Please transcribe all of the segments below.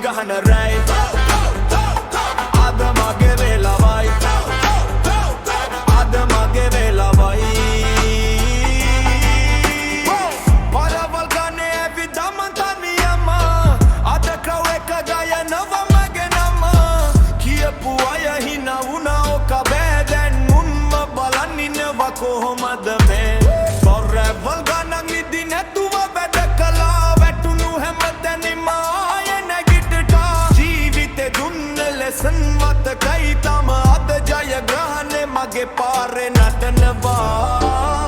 ගහන රැයි අද මගේ වේලාවයි අද මගේ වේලාවයි පරවල් ගානේ ඇවිදා මං තනියම අද ක්‍රව් එක ගයනව මගේ නම කියපු අය හිනා වුණා ඔක බෑ දැන් මුන්ම බලන් ඉන්නවා කොහොමද මේ පරවල් ගානක් නිදි නැතුව වැඩ කළා වැටුණු හැමතැනම ආය නැගිට්ටා ජීවිතේ දුන්න ලෙසන් මතකයි තම අද ජයග්‍රහණය මගේ පාරේ නටනවා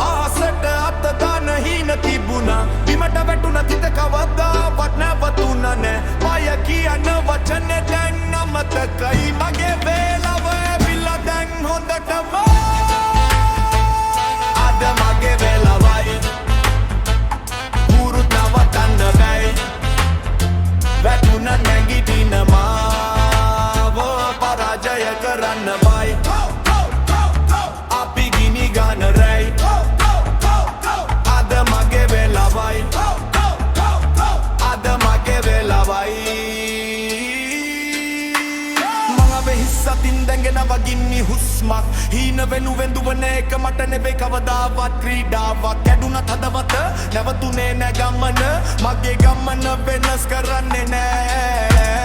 ආසට අත දාන හින තිබුණා බිමට වැටුණ තිත කවදාවත් නැවතුණ නෑ පය කියන වචන දැන් අමතකයි මගේ වේලාව ඇවිල්ලා දැන් හොඳටම අද මගේ වේලාවයි පුරුත් නවතන්න බැයි වැටුණ නැගිටින මාව පරාජය කරන්න බයි අපි ගිනි ගන්න රැයි අද මගේ වේලාවයි අද මගේ වේලාවයි මම වෙහිස්සතින් දැඟෙනවා ගින්නි හුස්මක් හීන වෙනුවෙන් දුවන එක මට නෙවෙයි කවදාවත් ක්‍රීඩාවක් කැඩුනත් හදවත නැවතුනේ නෑ ගමන මගේ ගමන වෙනස් කරන්නේ නෑ